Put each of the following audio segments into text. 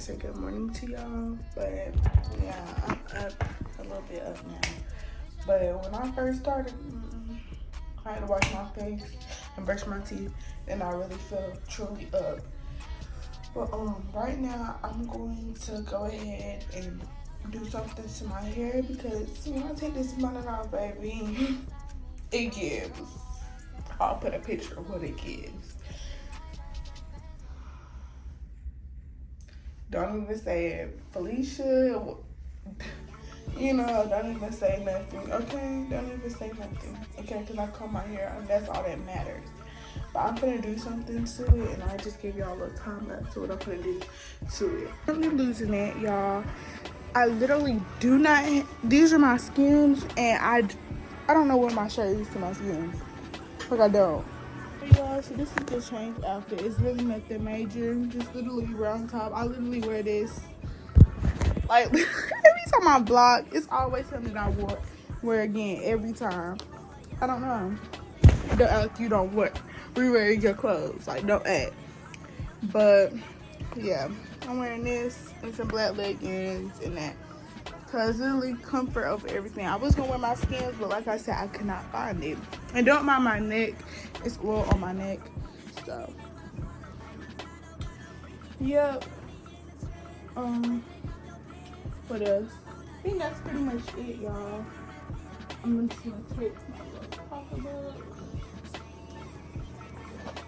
say good morning to y'all, but yeah, I'm up a little bit up now. But when I first started, I had to wash my face and brush my teeth, and I really feel truly up. But right now I'm going to go ahead and do something to my hair because when I take this bonnet off, baby, it gives. I'll put a picture of what it gives. Don't even say it, Felicia. You know, don't even say nothing, okay? Don't even say nothing, okay? Because I comb my hair, and that's all that matters. But I'm gonna do something to it, and I just give y'all a little time lapse to what I'm gonna do to it. I'm really losing it, y'all. I literally do not. These are my Skims, and I don't know where my shirt is to my Skims. Like I don't. Hey y'all, so this is the change outfit. It's really nothing major. Just literally round top. I literally wear this. Like every time I vlog, it's always something that I wear again every time. I don't know. Don't act you don't rewear your clothes. Like don't act. But yeah, I'm wearing this and some black leggings and that. Cause literally comfort over everything. I was gonna wear my Skims, but like I said, I could not find it. And don't mind my neck. It's oil on my neck. So yep. What else? I think that's pretty much it, y'all. I'm just gonna take my little pocketbook,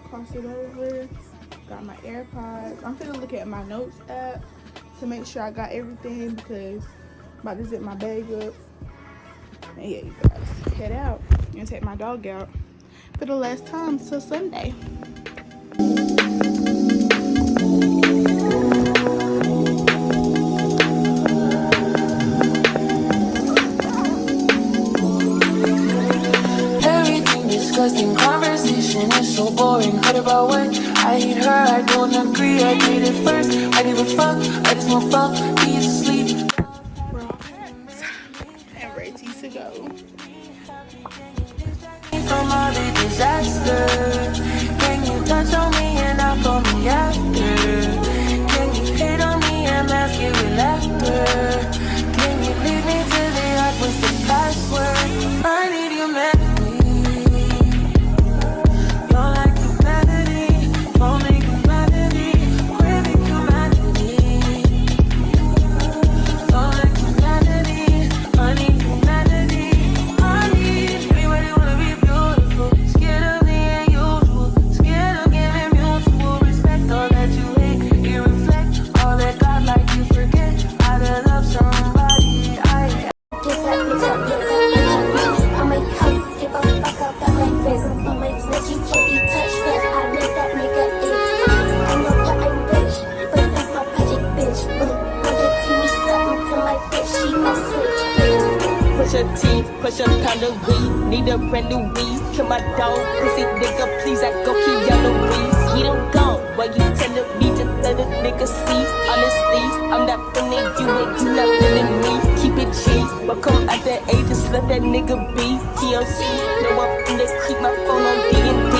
cross it over. Got my AirPods. I'm gonna look at my notes app to make sure I got everything because I'm about to zip my bag up. And yeah, you guys, head out and take my dog out for the last time till Sunday. Disgusting conversation is so boring. Heard about what? I hate her, I don't agree. I did it first. I give a fuck. I just want fuck. He's asleep. We're all packed and ready to go. From all the disaster, can you touch on me and I'll call me after? Can you hate on me and mask it with laughter? Can you lead me to the yard with the password? I need you, man. Push a pound of weed, need a brand new weed. Kill my dog, pussy nigga, please. I go keep yellow weeds. He don't go, why you tellin' me to let a nigga see? Honestly, I'm not feeling you and you not feeling me. Keep it G, but come out that A, just let that nigga be. TLC, no I'm finna keep my phone on D&D.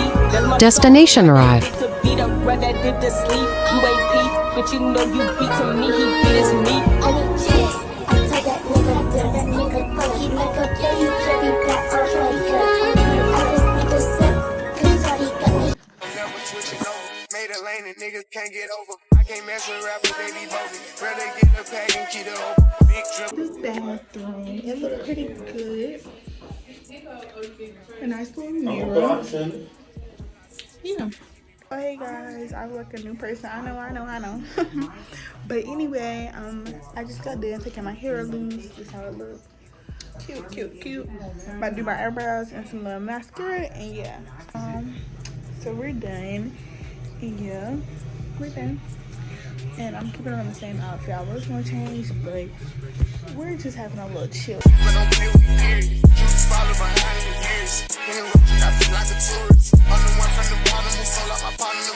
Destination arrived. To beat up, right I did to sleep. You ain't Pete, but you know you beat to me, he beat his me. I need chicks, I tell that nigga funky like a baby, carry back on player. I just need to sip, cause Shawty got me. Never switching over, made a lane and niggas can't get over. I can't mess with rappers, they be bogus. Rather get the pack and keep it over. Big drip. This bathroom, it looks pretty good. A nice little mirror. Yeah. Oh, hey guys, I look a new person. I know. But anyway, I just got done taking my hair loose. This is how it looks. Cute. About to do my eyebrows and some little mascara, and yeah. So we're done. Yeah, we're done. And I'm keeping on the same outfit. I was gonna change, but we're just having a little chill. Follow behind the years. I feel like a tourist. I'm the one from the bottom who sold out my partner.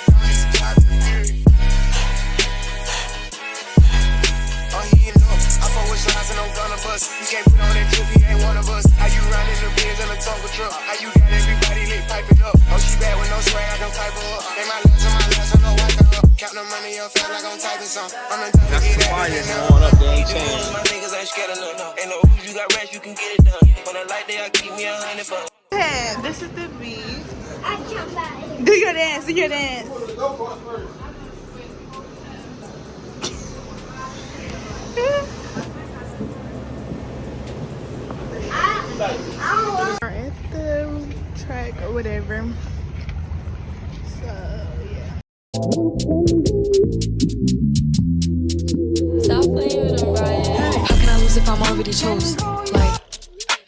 Oh, he know. I fuck with lines and I'm gonna bust. You can't put on that trip, he ain't one of us. How you riding the Benz in a Tonka truck? How you got everybody lit, pipe it up? Oh, she bad with no swag, I don't type her up. Ain't my last, I know wipe her up. Count the money up, feel like I'm typing some. I'm the type to get that going up there, ain't changed. My niggas ain't scared of nothing. Ain't no rules, you got rest, you can get it done. When I like that, I keep me 100 bucks. Hey, this is the beat. Do your dance, do your dance. We're at the track or whatever. So yeah. Stop playing with them, Ryan. How can I lose if I'm already chose? Like,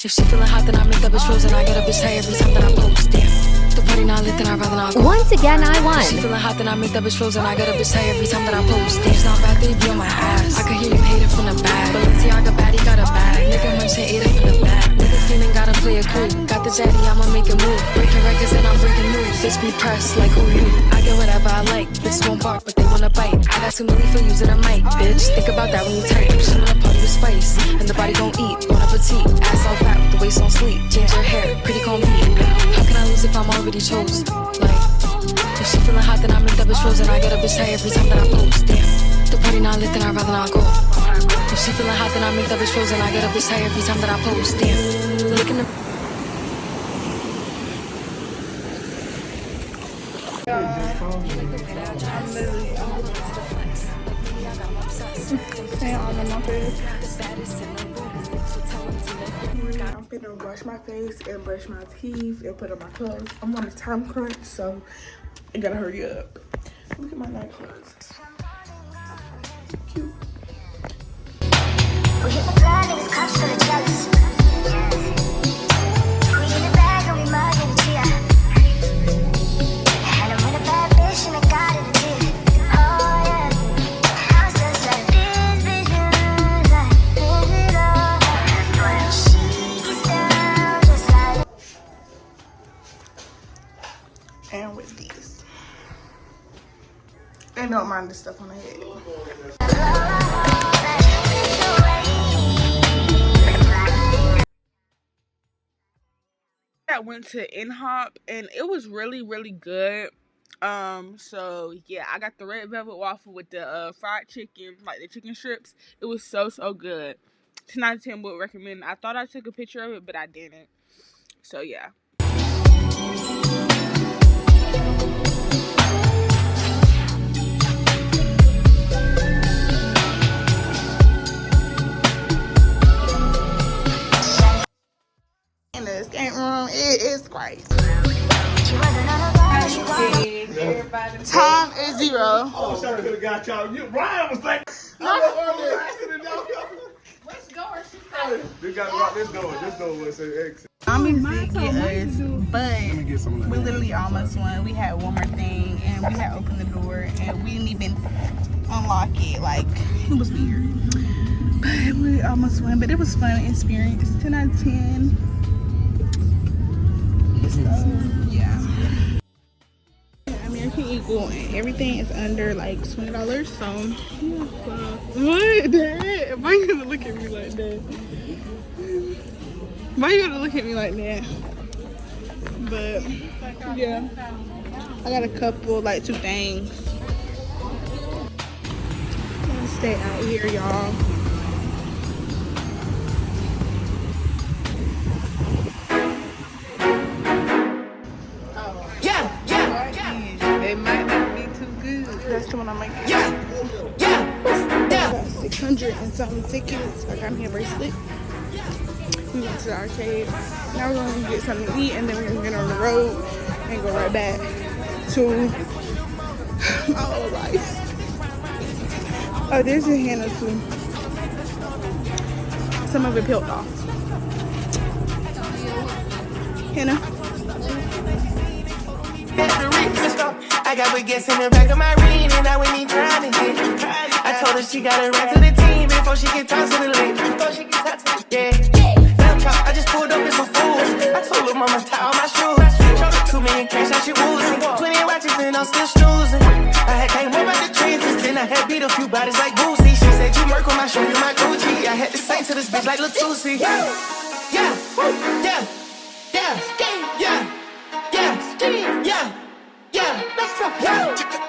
if she feeling hot, then I make that bitch frozen. I get a bitch tight every time that I post. Damn. The party not lit, then I'd rather not go. Once again, I won. If she feeling hot, then I make that bitch frozen. I get a bitch tight every time that I post. Damn, it's not bad, they be on my ass. I can hear you hating from the back. Balenciaga baddie got a bag. Nigga munching, ate it from the back. Nigga feeling gotta play a crew. Got the zaddy, I'ma make a move. Breaking records and I'm breaking news. Bitch be pressed like who you? I get whatever I like. Bitches won't bark, but they wanna bite. I got too many for using a mic, bitch. Think about that when you type. She wanna party with spice, and the body gon' eat. Bon appetit, ass all fat with the waist on sleep. Ginger hair, pretty comb beat. How can I lose if I'm already chose? Like, if she feeling hot, then I make that bitch frozen. I get a bitch tight every time that I post. Damn, the party not lit, then I'd rather not go. If she feeling hot, then I make that bitch frozen. I get a bitch tight every time that I post. Damn, look in the. I'm finna brush my face and brush my teeth and put on my clothes. I'm on a time crunch, so I gotta hurry up. Look at my night clothes. Cute. We hit the grind, niggas cops for the jealous. We in the bag and we mug in the tear. And I'm in a bad bitch and I got it a tear. Oh yeah, I was just like this vision, like live it all. When she gets down, just like. And with these. And don't mind the stuff on the head. I went to InHop and it was really good. So yeah, I got the red velvet waffle with the fried chicken, like the chicken strips. It was so good. 10 out of 10 would recommend. I thought I took a picture of it, but I didn't. So yeah. In the skate room, it is crazy. Time is 0. Oh, sorry, could have got y'all. Ryan was like, Which door she they got to lock this door. This door was say exit. Zombies did get us, but we literally almost won. We had one more thing, and we had opened the door, and we didn't even unlock it. Like, it was weird. But we almost won. But it was fun experience. 10 out of 10. So, yeah. American Eagle, and everything is under like $20. So, yeah. What? Dad? Why you gonna look at me like that? Why you gonna look at me like that? But yeah, I got a couple, like 2 things. I'm gonna stay out here, y'all. It might not be too good. That's the one I'm making. I got 600 and something tickets. I got me a bracelet. We went to the arcade. Now we're gonna get something to eat, and then we're gonna get on the road and go right back to my old life. Oh, there's your henna too. Some of it peeled off. Henna. I got baguettes in the back of my ring, and I went in trying to get. I told her she gotta run to the team before she get tossed to the lake. I just pulled up in some fools. I told her mama tie all my shoes. Showed her 2 million cash, now she woozing. 20 watches and I'm still snoozing. I had came up out the trenches, then I had beat a few bodies like Boosie. She said you work on my show, you my Gucci. I had to say to this bitch like Latusi. Yeah, yeah, yeah, yeah, yeah, yeah, yeah, yeah. Let's go.